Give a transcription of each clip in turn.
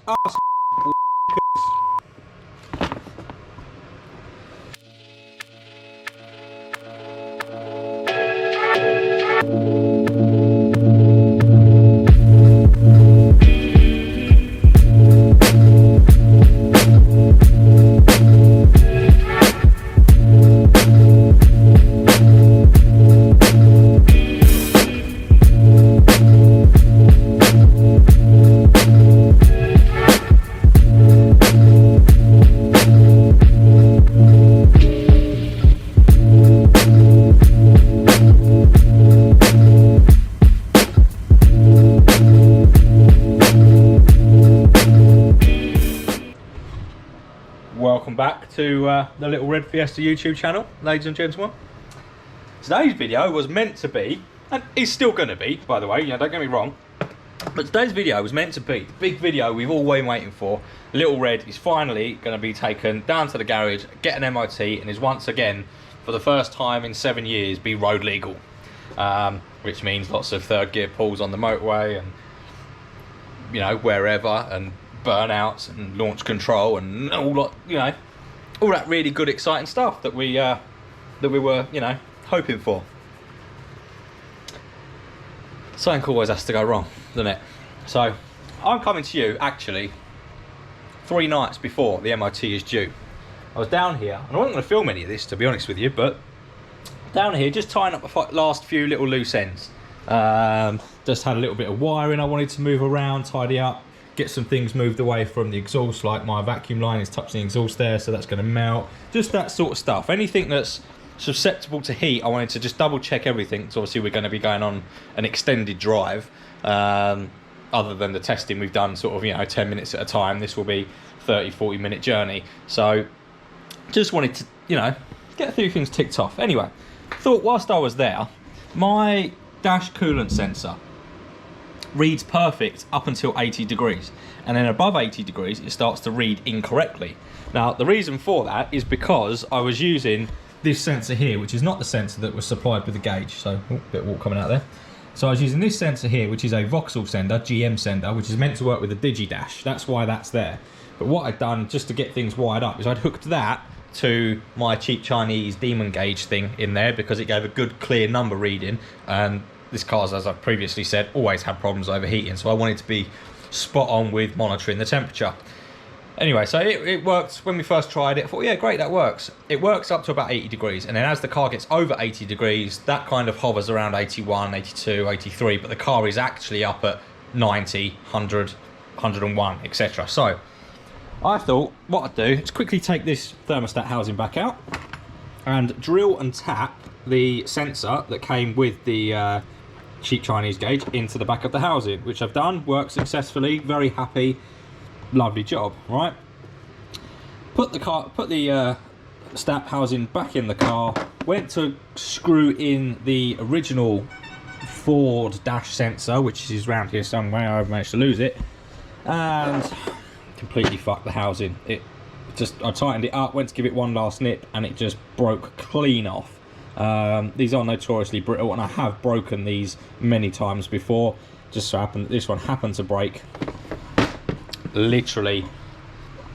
ass. Welcome back to the Little Red Fiesta YouTube channel, ladies and gentlemen. Today's video was meant to be, and is still going to be, by the way, don't get me wrong, but today's video was meant to be the big video we've all been waiting for. Little Red is finally going to be taken down to the garage, get an MOT, and is once again, for the first time in 7 years, be road legal. Which means lots of third gear pulls on the motorway and, wherever, and burnouts and launch control and all that really good exciting stuff that we were hoping for. Something always has to go wrong, doesn't it? So I'm coming to you actually 3 nights before the MOT is due. I was down here, and I wasn't going to film any of this, to be honest with you, but down here just tying up the last few little loose ends. Just had a little bit of wiring I wanted to move around, tidy up, get some things moved away from the exhaust, like my vacuum line is touching the exhaust there, so that's going to melt. Just that sort of stuff. Anything that's susceptible to heat, I wanted to just double check everything, because obviously we're going to be going on an extended drive. Other than the testing we've done sort of 10 minutes at a time, this will be 30-40 minute journey. So just wanted to get a few things ticked off. Anyway, thought whilst I was there, my dash coolant sensor reads perfect up until 80 degrees, and then above 80 degrees it starts to read incorrectly. Now the reason for that is because I was using this sensor here, which is not the sensor that was supplied with the gauge, so bit of water coming out there. So I was using this sensor here, which is a voxel sender, GM sender, which is meant to work with a DigiDash. That's why that's there. But what I'd done just to get things wired up is I'd hooked that to my cheap Chinese demon gauge thing in there, because it gave a good clear number reading, and this car's, as I've previously said, always had problems overheating, so I wanted to be spot on with monitoring the temperature. Anyway, so it worked when we first tried it. I thought, yeah, great, that works. It works up to about 80 degrees, and then as the car gets over 80 degrees, that kind of hovers around 81, 82, 83, but the car is actually up at 90, 100, 101, etc. So I thought what I'd do is quickly take this thermostat housing back out and drill and tap the sensor that came with the cheap Chinese gauge into the back of the housing, which I've done, worked successfully, very happy, lovely job, right? Put the stat housing back in the car, went to screw in the original Ford dash sensor, which is around here somewhere, I've managed to lose it, and completely fucked the housing. I tightened it up, went to give it one last nip, and it just broke clean off. These are notoriously brittle, and I have broken these many times before. Just so happened that this one happened to break literally,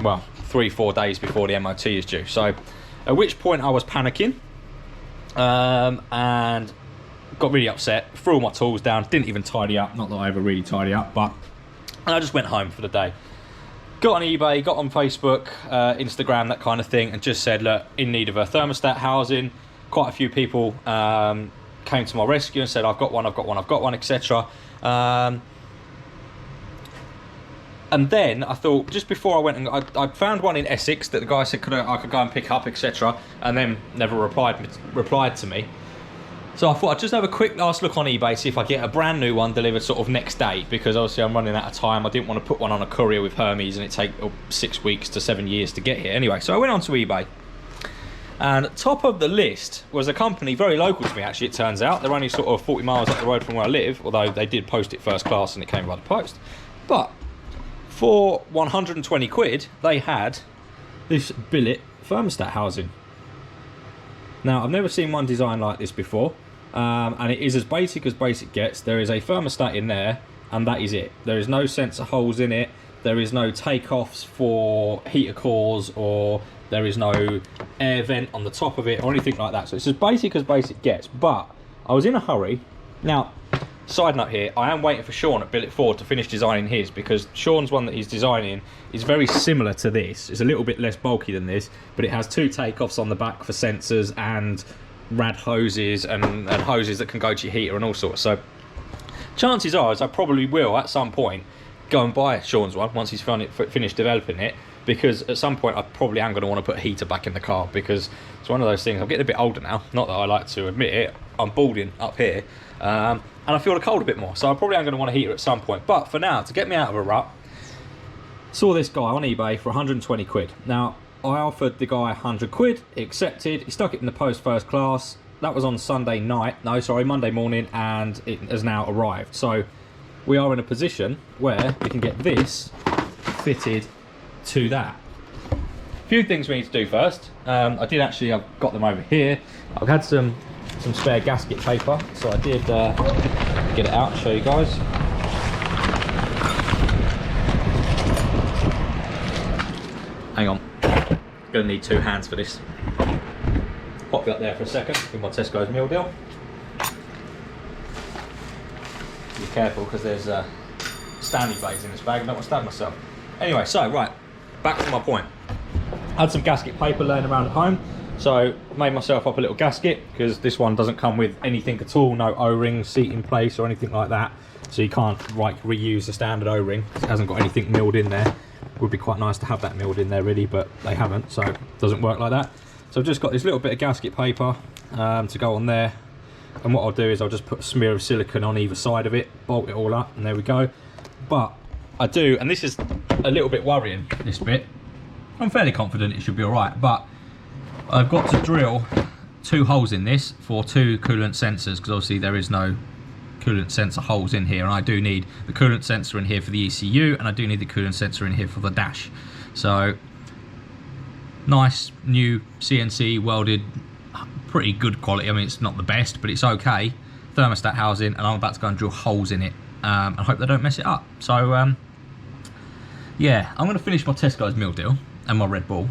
well, 3-4 days before the MOT is due. So at which point I was panicking and got really upset, threw all my tools down, didn't even tidy up, not that I ever really tidy up, and I just went home for the day. Got on eBay, got on Facebook, Instagram, that kind of thing, and just said, look, in need of a thermostat housing. Quite a few people came to my rescue and said, I've got one, etc. And then I thought, just before I went, and I found one in Essex that the guy said I could go and pick up, etc. And then never replied to me. So I thought I'd just have a quick last look on eBay, see if I get a brand new one delivered sort of next day, because obviously I'm running out of time. I didn't want to put one on a courier with Hermes and it take 6 weeks to 7 years to get here. Anyway, so I went onto eBay. And top of the list was a company very local to me, actually, it turns out. They're only sort of 40 miles up the road from where I live, although they did post it first class and it came by the post. But for 120 quid, they had this billet thermostat housing. Now, I've never seen one designed like this before, and it is as basic gets. There is a thermostat in there, and that is it. There is no sensor holes in it. there is no takeoffs for heater cores, or there is no air vent on the top of it or anything like that. So it's as basic gets, but I was in a hurry. Now, side note here, I am waiting for Sean at Billet Ford to finish designing his, because Sean's one that he's designing is very similar to this. It's a little bit less bulky than this, but it has 2 takeoffs on the back for sensors and rad hoses and hoses that can go to your heater and all sorts. So chances are, I probably will at some point go and buy Sean's one once he's finished developing it, because at some point I probably am going to want to put a heater back in the car, because it's one of those things. I'm getting a bit older now, not that I like to admit it. I'm balding up here, and I feel the cold a bit more, so I probably am going to want a heater at some point. But for now, to get me out of a rut, saw this guy on eBay for 120 quid. Now, I offered the guy 100 quid, he accepted, he stuck it in the post first class. That was on Sunday night, no sorry, Monday morning, and it has now arrived. So we are in a position where we can get this fitted to that. A few things we need to do first. I've got them over here. I've had some spare gasket paper, so I did get it out and show you guys. Hang on, gonna need 2 hands for this. Pop it up there for a second with my Tesco's meal deal. Be careful, because there's Stanley blades in this bag. I don't want to stab myself. Anyway, so right, back to my point. I had some gasket paper laying around at home, so made myself up a little gasket, because this one doesn't come with anything at all, no O-ring, seat in place or anything like that, so you can't reuse the standard O-ring. It hasn't got anything milled in there. Would be quite nice to have that milled in there really, but they haven't, so it doesn't work like that. So I've just got this little bit of gasket paper to go on there, and what I'll do is I'll just put a smear of silicone on either side of it, bolt it all up, and there we go. But I do, and this is a little bit worrying, this bit. I'm fairly confident it should be all right, but I've got to drill 2 holes in this for 2 coolant sensors, because obviously there is no coolant sensor holes in here, and I do need the coolant sensor in here for the ECU, and I do need the coolant sensor in here for the dash. So nice new CNC welded, pretty good quality. I mean, it's not the best, but it's okay. Thermostat housing, and I'm about to go and drill holes in it. I hope they don't mess it up. So yeah, I'm going to finish my Tesco's meal deal and my Red Bull,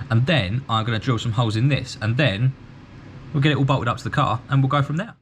and then I'm going to drill some holes in this, and then we'll get it all bolted up to the car, and we'll go from there.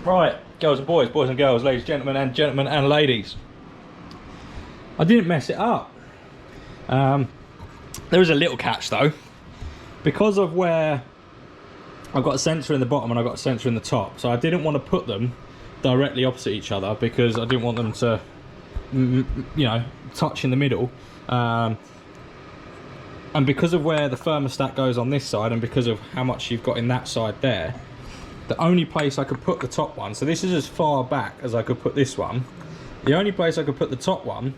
Right, girls and boys, boys and girls, ladies and gentlemen and ladies. I didn't mess it up. There is a little catch though. Because of where I've got a sensor in the bottom and I've got a sensor in the top, so I didn't want to put them directly opposite each other, because I didn't want them to, you know, touch in the middle. And because of where the thermostat goes on this side, and because of how much you've got in that side there, the only place I could put the top one, so this is as far back as I could put this one, the only place I could put the top one,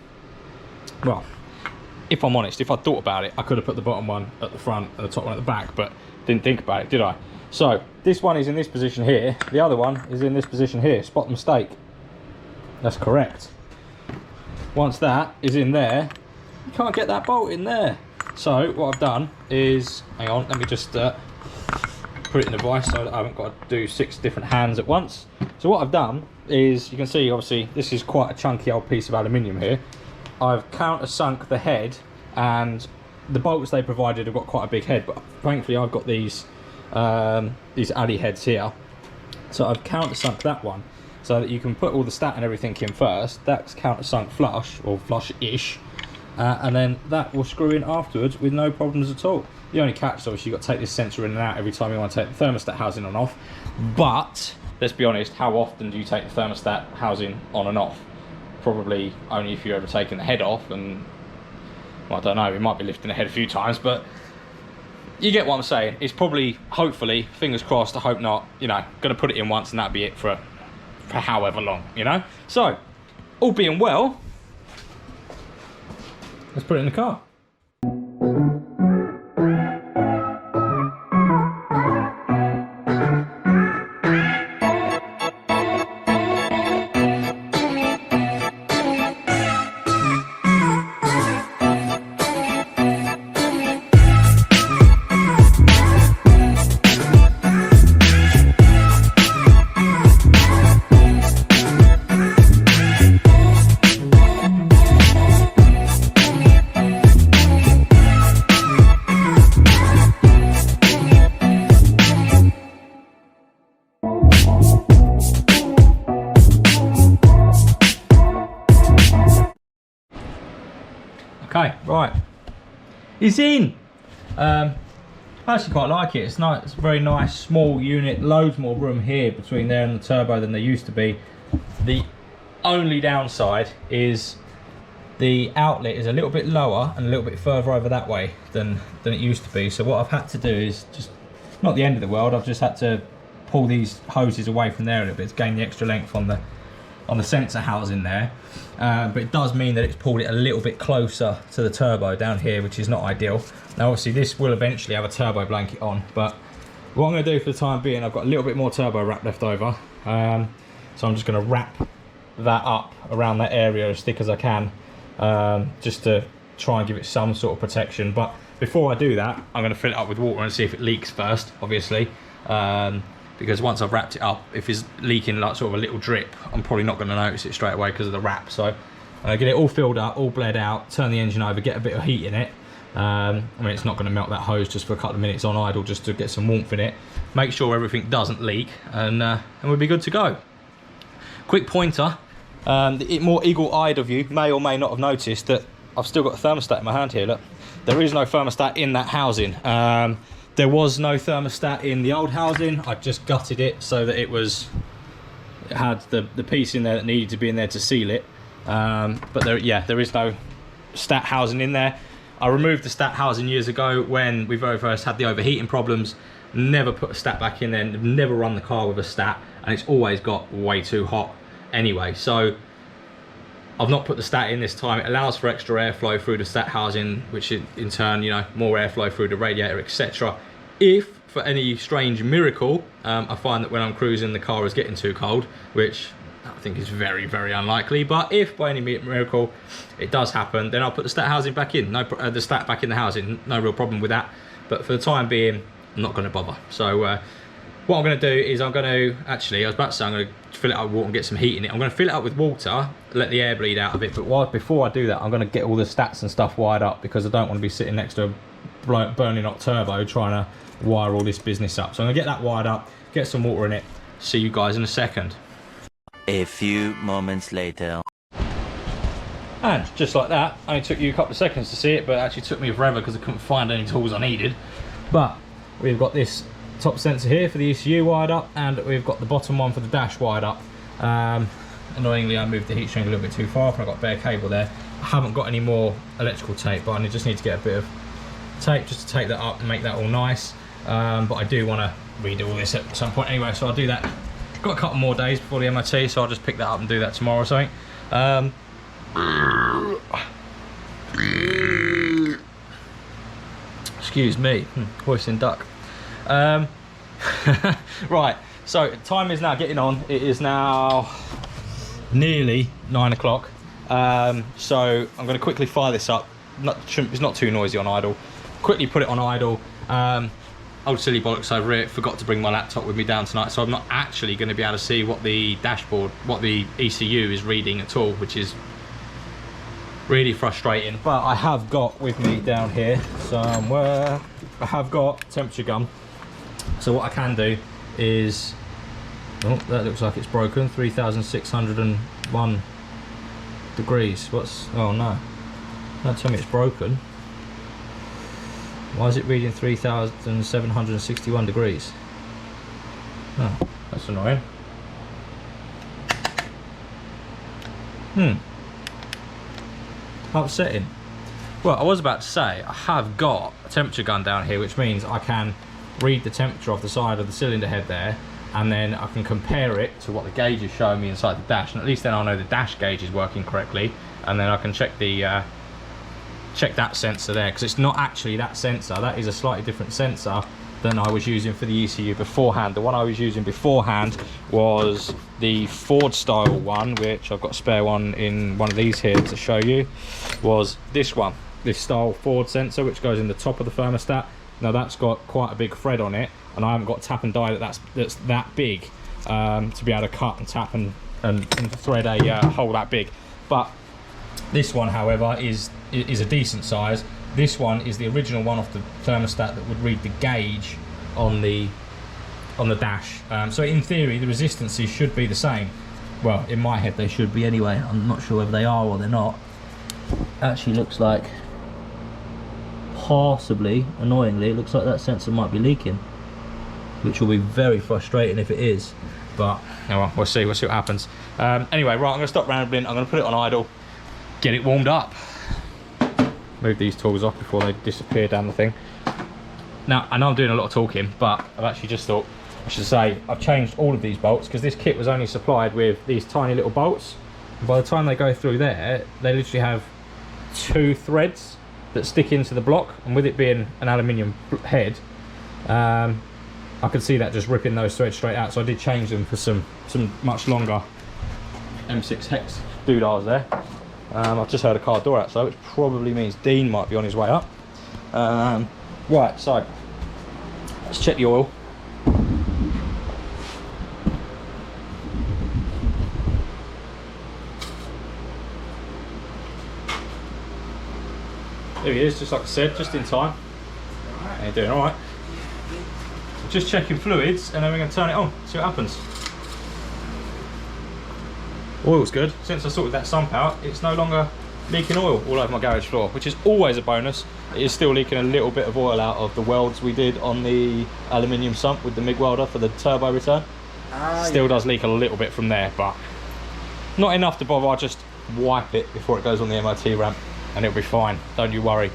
well, if I'm honest, if I thought about it, I could have put the bottom one at the front and the top one at the back, but didn't think about it, did I? So this one is in this position here, the other one is in this position here. Spot the mistake. That's correct. Once that is in there, you can't get that bolt in there. So what I've done is, hang on, let me just put it in the vise so that I haven't got to do 6 different hands at once. So what I've done is, you can see obviously this is quite a chunky old piece of aluminium here. I've countersunk the head, and the bolts they provided have got quite a big head, but thankfully I've got these alley heads here. So I've countersunk that one so that you can put all the stat and everything in first. That's countersunk flush, or flush-ish. and then that will screw in afterwards with no problems at all. The only catch is obviously you've got to take this sensor in and out every time you want to take the thermostat housing on and off. But let's be honest, how often do you take the thermostat housing on and off? Probably only if you're ever taking the head off, and well, I don't know, we might be lifting the head a few times, but you get what I'm saying. It's probably, hopefully, fingers crossed, I hope not, you know, going to put it in once and that'll be it for however long, you know? So, all being well, let's put it in the car. Okay, right, it's in. I actually quite like it. It's nice. It's a very nice small unit. Loads more room here between there and the turbo than there used to be. The only downside is the outlet is a little bit lower and a little bit further over that way than it used to be. So what I've had to do is just, not the end of the world, I've just had to pull these hoses away from there a little bit to gain the extra length on the sensor housing there. But it does mean that it's pulled it a little bit closer to the turbo down here, which is not ideal. Now obviously this will eventually have a turbo blanket on, but what I'm going to do for the time being, I've got a little bit more turbo wrap left over, so I'm just going to wrap that up around that area as thick as I can, just to try and give it some sort of protection. But before I do that, I'm going to fill it up with water and see if it leaks first, obviously. Because once I've wrapped it up, if it's leaking like sort of a little drip, I'm probably not going to notice it straight away because of the wrap. So get it all filled up, all bled out, turn the engine over, get a bit of heat in it. I mean, it's not going to melt that hose just for a couple of minutes on idle, just to get some warmth in it. Make sure everything doesn't leak, and we'll be good to go. Quick pointer, the more eagle-eyed of you may or may not have noticed that I've still got a thermostat in my hand here. Look, there is no thermostat in that housing. There was no thermostat in the old housing. I just gutted it so that it had the piece in there that needed to be in there to seal it. But there is no stat housing in there. I removed the stat housing years ago when we very first had the overheating problems. Never put a stat back in there, never run the car with a stat, and it's always got way too hot anyway. So I've not put the stat in this time. It allows for extra airflow through the stat housing, which in turn, you know, more airflow through the radiator, etc. If, for any strange miracle, I find that when I'm cruising the car is getting too cold, which I think is very, very unlikely, but if by any miracle it does happen, then I'll put the stat housing back in. The stat back in the housing, no real problem with that. But for the time being, I'm not going to bother. So what I'm going to do is I'm going to, actually, I was about to say I'm going to fill it up with water and get some heat in it. I'm going to fill it up with water, let the air bleed out of it, but before I do that, I'm going to get all the stats and stuff wired up, because I don't want to be sitting next to a burning hot turbo trying to wire all this business up. So I'm going to get that wired up, get some water in it. See you guys in a second. A few moments later. And just like that, only took you a couple of seconds to see it, but it actually took me forever because I couldn't find any tools I needed. But we've got this top sensor here for the ECU wired up, and we've got the bottom one for the dash wired up. Annoyingly, I moved the heat shrink a little bit too far, and I've got bare cable there. I haven't got any more electrical tape, but I just need to get a bit of tape just to take that up and make that all nice. But I do want to redo all this at some point anyway, so I'll do that. Got a couple more days before the MOT, so I'll just pick that up and do that tomorrow or something. Excuse me, hoisting duck. Right, so time is now getting on. It is now nearly 9 o'clock. So I'm going to quickly fire this up. It's not too noisy on idle. Quickly put it on idle. Old silly bollocks over here, forgot to bring my laptop with me down tonight, so I'm not actually going to be able to see what the dashboard, what the ECU is reading at all, which is really frustrating. But I have got with me down here somewhere, I have got temperature gun. So what I can do is, oh, that looks like it's broken, 3,601 degrees. Oh no. Don't tell me it's broken. Why is it reading 3,761 degrees? Oh, that's annoying. Upsetting. Well, I was about to say, I have got a temperature gun down here, which means I can read the temperature off the side of the cylinder head there, and then I can compare it to what the gauge is showing me inside the dash, and at least then I'll know the dash gauge is working correctly, and then I can check the check that sensor there, because it's not actually that sensor. That is a slightly different sensor than I was using for the ECU beforehand. The one I was using beforehand was the Ford style one, which I've got a spare one in one of these here to show you, was this one, this style Ford sensor, which goes in the top of the thermostat. Now that's got quite a big thread on it, and I haven't got tap and die that's that big to be able to cut and tap and thread a hole that big. But this one, however, is a decent size. This one is the original one off the thermostat that would read the gauge on the dash. So in theory, the resistances should be the same. Well, in my head they should be anyway. I'm not sure whether they are or they're not. Actually looks like, possibly, annoyingly, it looks like that sensor might be leaking, which will be very frustrating if it is. But oh well, we'll see what happens. Anyway, right, I'm going to stop rambling. I'm going to put it on idle, get it warmed up. Move these tools off before they disappear down the thing. Now, I know I'm doing a lot of talking, but I've actually just thought I should say I've changed all of these bolts, because this kit was only supplied with these tiny little bolts. And by the time they go through there, they literally have 2 threads that stick into the block, and with it being an aluminium head, I could see that just ripping those threads straight out. So I did change them for some much longer M6 hex doodahs there. I've just heard a car door outside, which probably means Dean might be on his way up. Right, so let's check the oil. There he is, just like I said, just in time. How you doing? All right. Just checking fluids, and then we're going to turn it on, see what happens. Oil's good. Since I sorted that sump out, it's no longer leaking oil all over my garage floor, which is always a bonus. It is still leaking a little bit of oil out of the welds we did on the aluminium sump with the MIG welder for the turbo return. Still does leak a little bit from there, but not enough to bother. I'll just wipe it before it goes on the M.O.T ramp, and it'll be fine, don't you worry.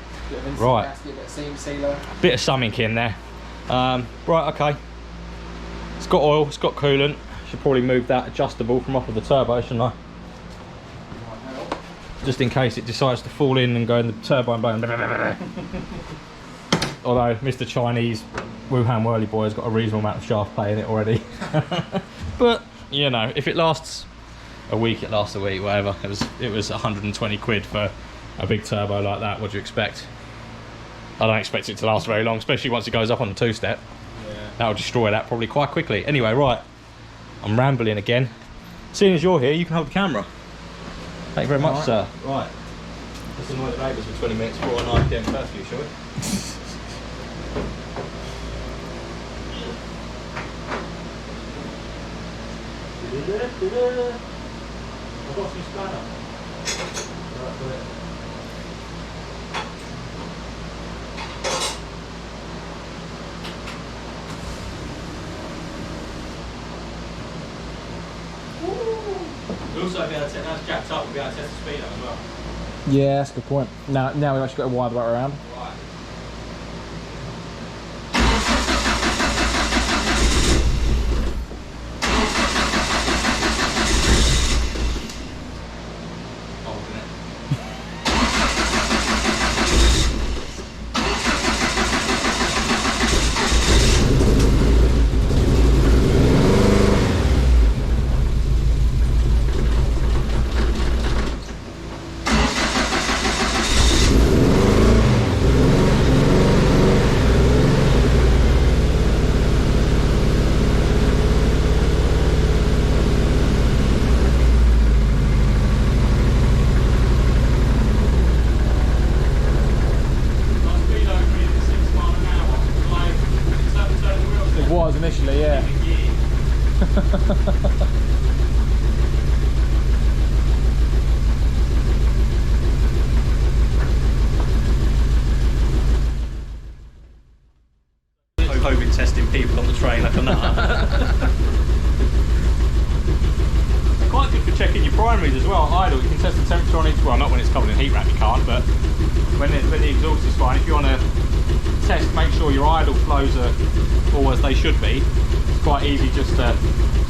Right, bit of something in there. Right, okay, it's got oil, it's got coolant. Should probably move that adjustable from off of the turbo, shouldn't I? Just in case it decides to fall in and go in the turbo and bone. Although Mr. Chinese Wuhan Whirly Boy has got a reasonable amount of shaft pay in it already. But you know, if it lasts a week, it lasts a week, whatever. It was 120 quid for a big turbo like that. What do you expect? I don't expect it to last very long, especially once it goes up on the 2-step. Yeah. That'll destroy that probably quite quickly. Anyway, right, I'm rambling again. Seeing as you're here, you can hold the camera. Thank you very much, sir. Right, let's annoy the neighbours for 20 minutes before a 9 PM curfew, shall we? I've got some spanner. Right, got it. We'll also be able to, now it's jacked up, we'll be able to test the speed up as well. Yeah, that's a good point. Now we've actually got a wire the way around. Right. Was initially, yeah. checking your primaries as well, idle, you can test the temperature on each, well not when it's covered in heat wrap you can't, but when the exhaust is fine, if you want to test, make sure your idle flows are all as they should be. It's quite easy just to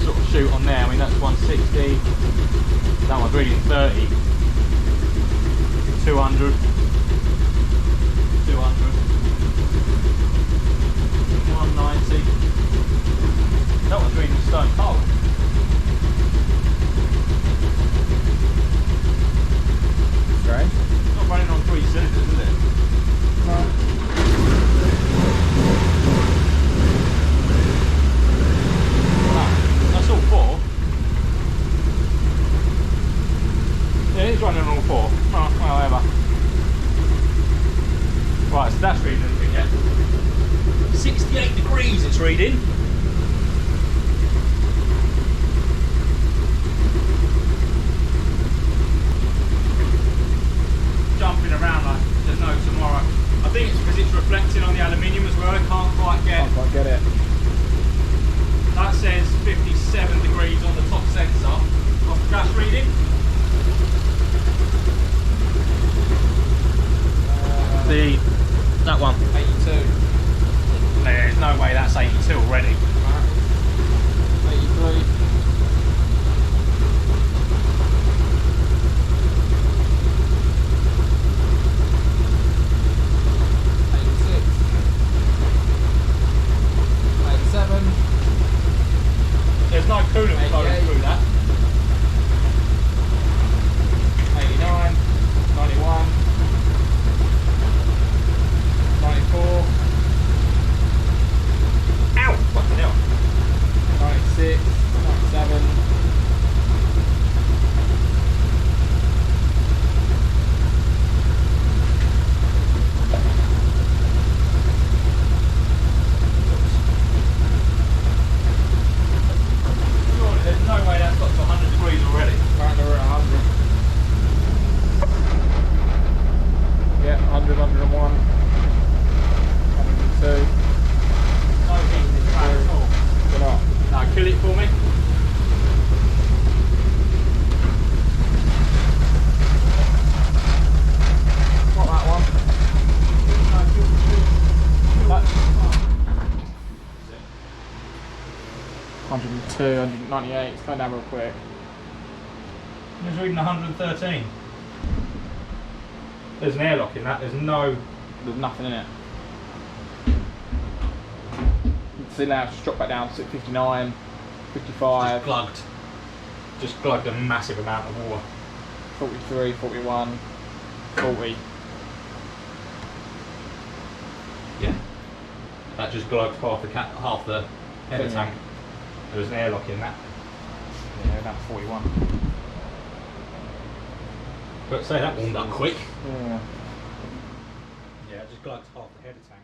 sort of shoot on there. I mean that's 160, that one's reading 30, 200, 200, 190, that one's reading stone cold. Right. It's not running on 3 cylinders, is it? No. That's all 4. Yeah, it's running on all 4. Oh, well, whatever. Right, so that's reading anything yet. 68 degrees it's reading. Jumping around like there's no tomorrow. I think it's because it's reflecting on the aluminium as well. I can't quite get it. That says 57 degrees on the top sensor. Off the gas reading. That one. 82. There's no way that's 82 already. 83. 87. There's no coolant flowing through that. 89. 91. 94. Ow! Fucking hell. 96. 97. 102, 198, it's going down real quick. It's reading 113. There's an airlock in that, there's nothing in it. See now it's dropped back down to 59, 55. Just glugged a massive amount of water. 43, 41, 40. Yeah. That just glugged half the header tank. There was an airlock in that. Yeah, down to 41. But say that warmed up quick. Yeah. Yeah, it just glugged half the header tank.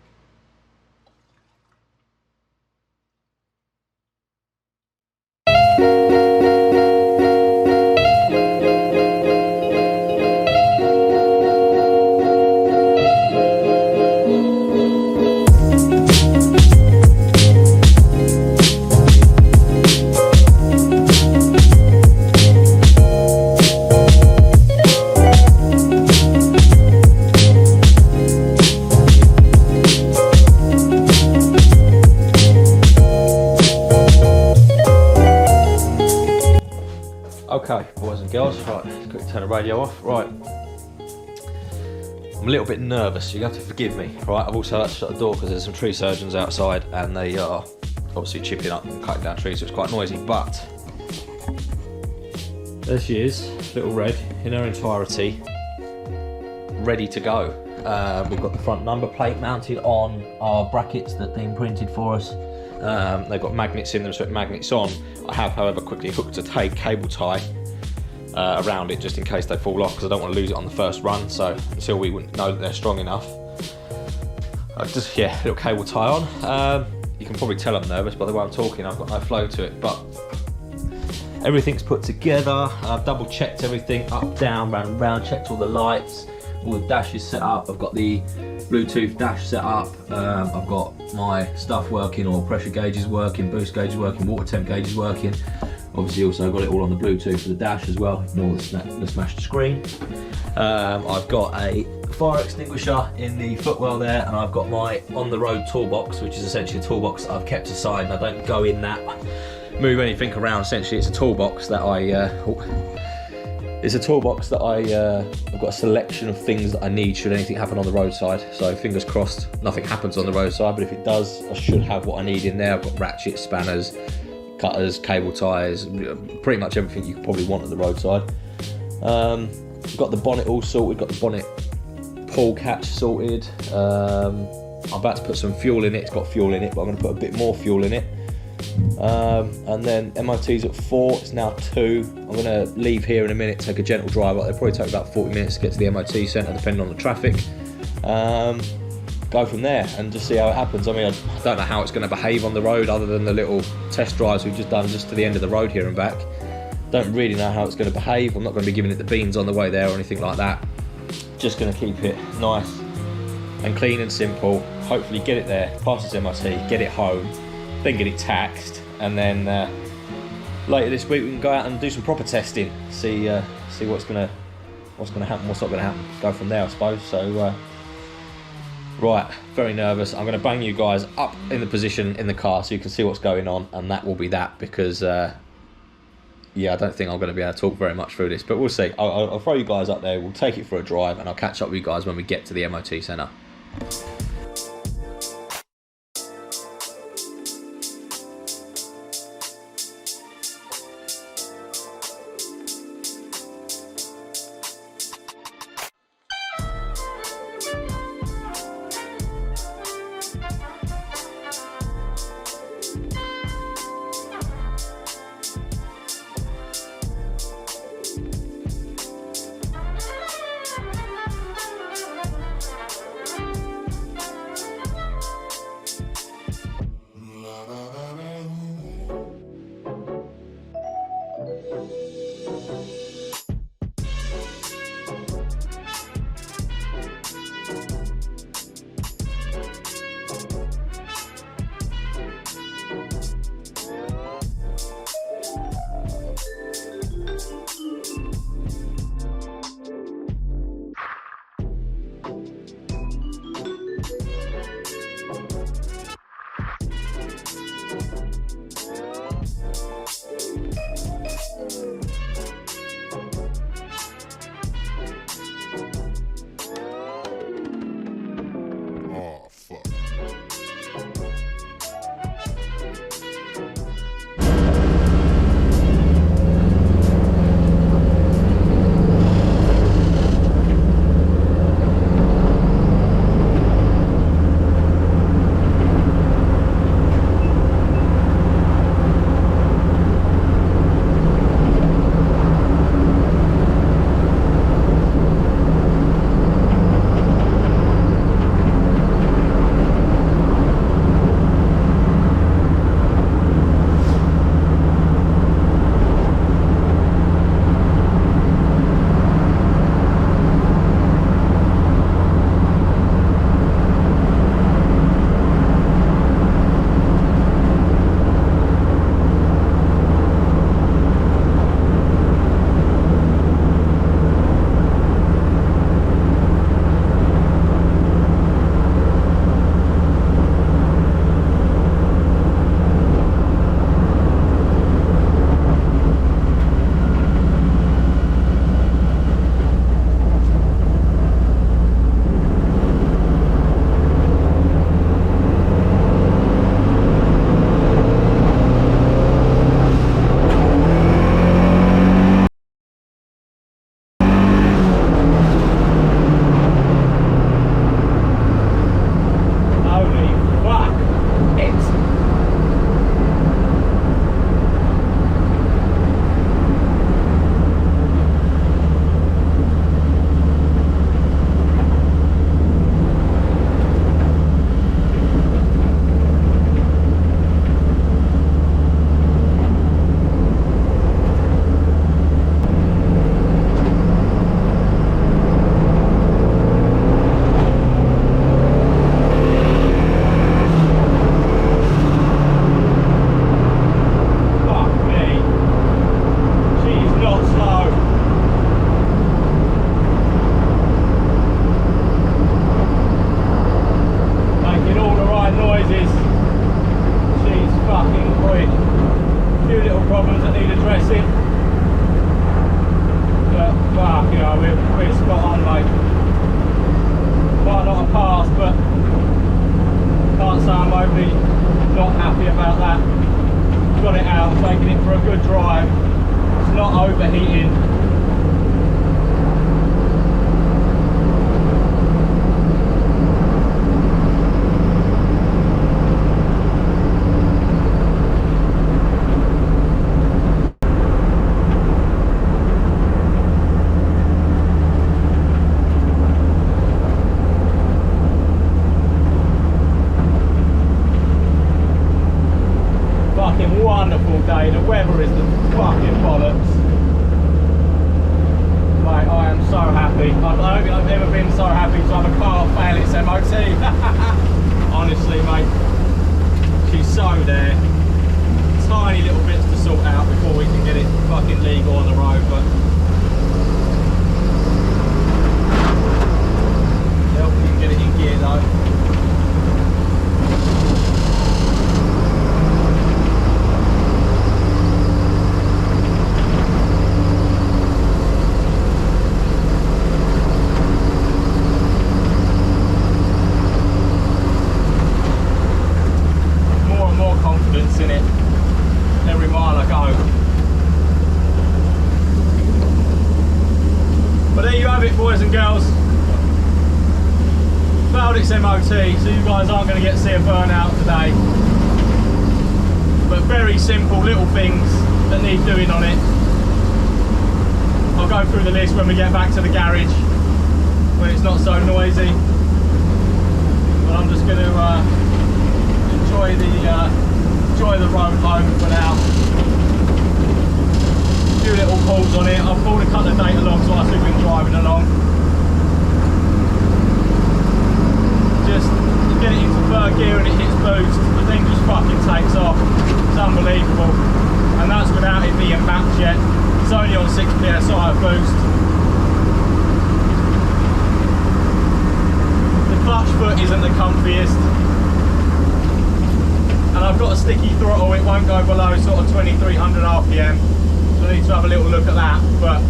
Okay, boys and girls, right, let's quickly turn the radio off. Right, I'm a little bit nervous, you have to forgive me. Right, I've also had to shut the door because there's some tree surgeons outside and they are obviously chipping up and cutting down trees, so it's quite noisy. But there she is, Little Red, in her entirety, ready to go. We've got the front number plate mounted on our brackets that they imprinted for us. They've got magnets in them, so it magnets on. I have, however, quickly hooked a cable tie around it just in case they fall off, because I don't want to lose it on the first run. So until we wouldn't know that they're strong enough, little cable tie on. You can probably tell I'm nervous by the way I'm talking. I've got no flow to it, but everything's put together. I've double checked everything, up, down, round, checked all the lights. All the dash is set up. I've got the Bluetooth dash set up. I've got my stuff working, or pressure gauges working, boost gauges working, water temp gauges working. I've Obviously also got it all on the Bluetooth for the dash as well, ignore the smashed screen. I've got a fire extinguisher in the footwell there, and I've got my on-the-road toolbox, which is essentially a toolbox that I've kept aside, and I don't go in that, move anything around. Essentially it's a toolbox that I've got a selection of things that I need should anything happen on the roadside. So fingers crossed nothing happens on the roadside, but if it does, I should have what I need in there. I've got ratchets, spanners, cutters, cable ties, pretty much everything you could probably want at the roadside. Got the bonnet all sorted, got the bonnet pull catch sorted. I'm about to put some fuel in it. It's got fuel in it, but I'm going to put a bit more fuel in it. And then MOT's at 4, it's now 2. I'm going to leave here in a minute, take a gentle drive up. It'll probably take about 40 minutes to get to the MOT centre, depending on the traffic. Go from there and just see how it happens. I mean, I don't know how it's going to behave on the road other than the little test drives we've just done just to the end of the road here and back. Don't really know how it's going to behave. I'm not going to be giving it the beans on the way there or anything like that. Just going to keep it nice and clean and simple. Hopefully get it there, pass its MOT, get it home, then get it taxed, and then later this week we can go out and do some proper testing. See what's going to happen, what's not going to happen. Go from there, I suppose. So. Right, very nervous. I'm going to bang you guys up in the position in the car so you can see what's going on, and that will be that, because yeah, I don't think I'm going to be able to talk very much through this, but we'll see. I'll throw you guys up there, we'll take it for a drive, and I'll catch up with you guys when we get to the MOT centre. engine. Fucking wonderful day. The weather is the fucking bollocks. Mate, I am so happy. I don't think I've ever been so happy to have a car fail its MOT. Honestly, mate. She's so there. Tiny little bits to sort out before we can get it fucking legal on the road, but yeah, we can get it in gear though. In it every mile I go. But there you have it, boys and girls. Failed its MOT, so you guys aren't going to get to see a burnout today. But very simple little things that need doing on it. I'll go through the list when we get back to the garage, when it's not so noisy. But I'm just going to enjoy the road home for now. A few little pulls on it. I've pulled a couple of data logs whilst we've been driving along. Just to get it into third gear and it hits boost, the thing just fucking takes off. It's unbelievable. And that's without it being mapped yet. It's only on 6 psi of boost. The clutch foot isn't the comfiest. And I've got a sticky throttle, it won't go below sort of 2300 RPM, so I need to have a little look at that, but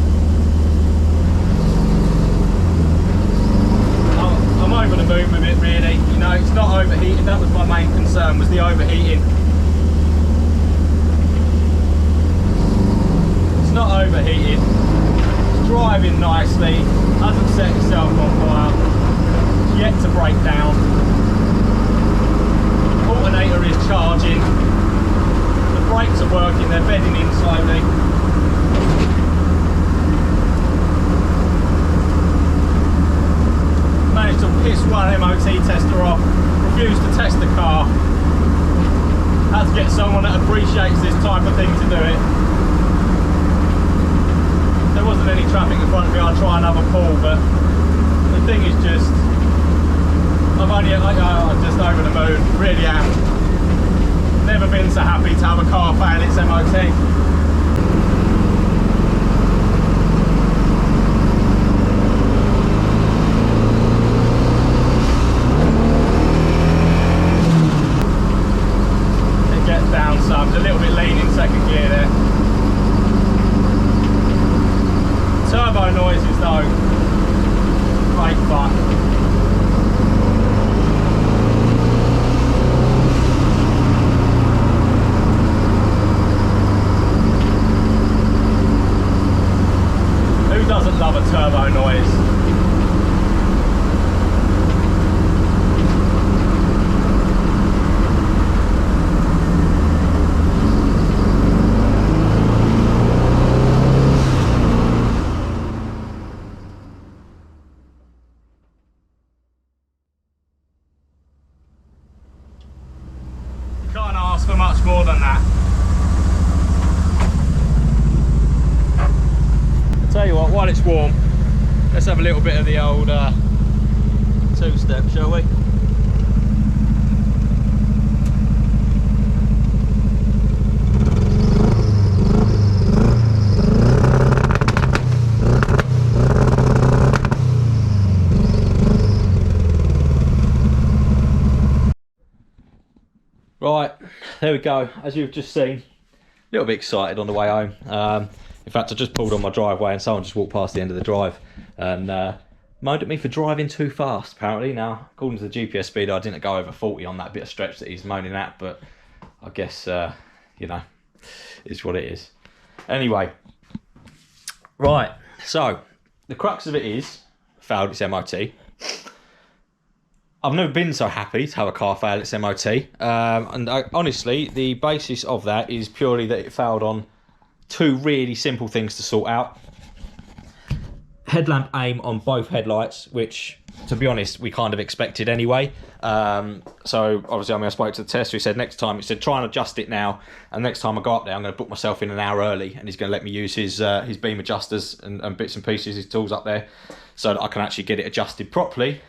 I'm over the moon with it really. You know, it's not overheating, that was my main concern, was the overheating. It's not overheated, it's driving nicely, hasn't set itself on fire, it's yet to break down. Alternator is charging, the brakes are working, they're bedding in slowly. Managed to piss one MOT tester off, refused to test the car. Had to get someone that appreciates this type of thing to do it. If there wasn't any traffic in front of me, I'd try another pull, but the thing is just, I'm just over the moon, really am. Never been so happy to have a car fail its MOT. It gets down some, a little bit lean in second gear there. Turbo noises though, great fun. Doesn't love a turbo noise. You can't ask for much more than that. Tell you what, while it's warm, let's have a little bit of the old two-step, shall we? Right, there we go. As you've just seen, a little bit excited on the way home. In fact, I just pulled on my driveway and someone just walked past the end of the drive and moaned at me for driving too fast, apparently. Now, according to the GPS speed, I didn't go over 40 on that bit of stretch that he's moaning at, but I guess, you know, it's what it is. Anyway, Right, so the crux of it is, failed its MOT. I've never been so happy to have a car fail its MOT. Honestly, the basis of that is purely that it failed on two really simple things to sort out. Headlamp aim on both headlights, which, to be honest, we kind of expected anyway. So obviously, I spoke to the tester. He said next time, he said try and adjust it now, and next time I go up there, I'm going to book myself in an hour early, and he's going to let me use his beam adjusters and bits and pieces, his tools up there, so that I can actually get it adjusted properly.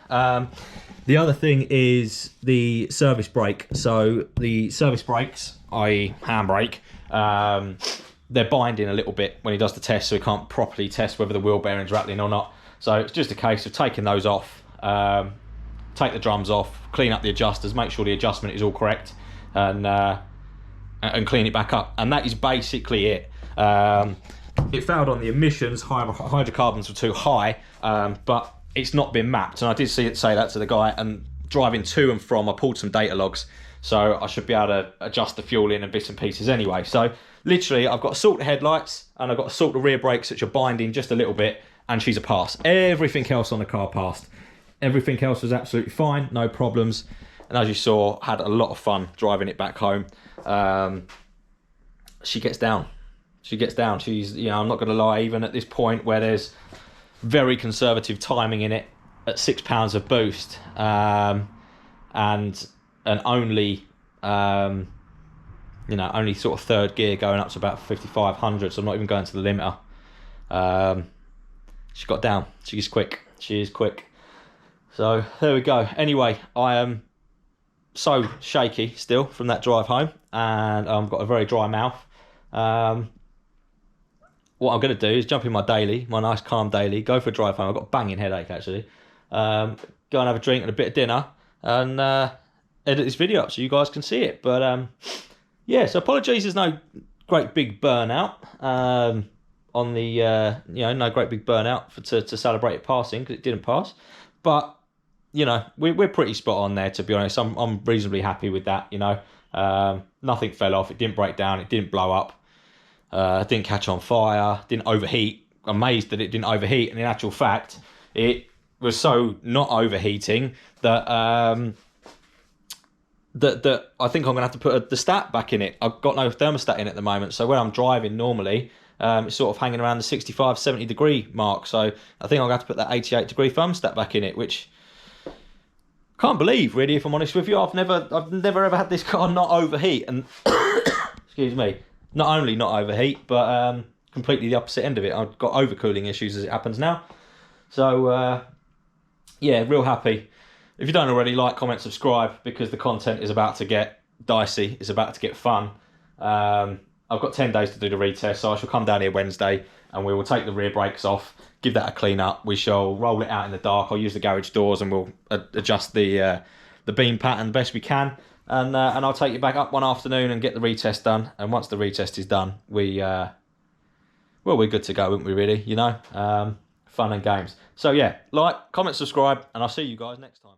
The other thing is the service brake. So the service brakes, i.e. handbrake, they're binding a little bit when he does the test, so he can't properly test whether the wheel bearing's rattling or not. So it's just a case of taking those off, take the drums off, clean up the adjusters, make sure the adjustment is all correct, and clean it back up. And that is basically it. It failed on the emissions. Hydrocarbons were too high, but it's not been mapped. And I did say that to the guy, and driving to and from, I pulled some data logs, so I should be able to adjust the fuel in and bits and pieces anyway. So literally, I've got to sort the headlights, and I've got to sort the rear brakes, which are binding just a little bit, and she's a pass. Everything else on the car passed. Everything else was absolutely fine, no problems. And as you saw, had a lot of fun driving it back home. She gets down. She gets down. She's, I'm not going to lie, even at this point where there's very conservative timing in it, at £6 of boost, and only only sort of third gear going up to about 5,500, so I'm not even going to the limiter. She got down. She's quick. She is quick. So there we go. Anyway, I am so shaky still from that drive home, and I've got a very dry mouth. What I'm going to do is jump in my daily, my nice calm daily, go for a drive home. I've got a banging headache actually. Go and have a drink and a bit of dinner, and edit this video up so you guys can see it. But yeah, so apologies, there's no great big burnout on the no great big burnout to celebrate it passing, because it didn't pass. But we're pretty spot on there, to be honest. I'm reasonably happy with that. Nothing fell off, it didn't break down, it didn't blow up, didn't catch on fire, didn't overheat. Amazed that it didn't overheat, and in actual fact it was so not overheating that that I think I'm gonna have to put the stat back in it. I've got no thermostat in at the moment, so when I'm driving normally, it's sort of hanging around the 65-70 degree mark, so I think I'm gonna have to put that 88 degree thermostat back in it, which can't believe, really, if I'm honest with you. I've never ever had this car not overheat, and excuse me, not only not overheat, but completely the opposite end of it. I've got overcooling issues as it happens now. So yeah, real happy. If you don't already, like, comment, subscribe, because the content is about to get dicey. It's about to get fun. I've got 10 days to do the retest, so I shall come down here Wednesday, and we will take the rear brakes off, give that a clean up. We shall roll it out in the dark. I'll use the garage doors, and we'll adjust the beam pattern best we can, and I'll take it back up one afternoon and get the retest done. And once the retest is done, we're good to go, aren't we, really? Fun and games. So yeah, like, comment, subscribe, and I'll see you guys next time.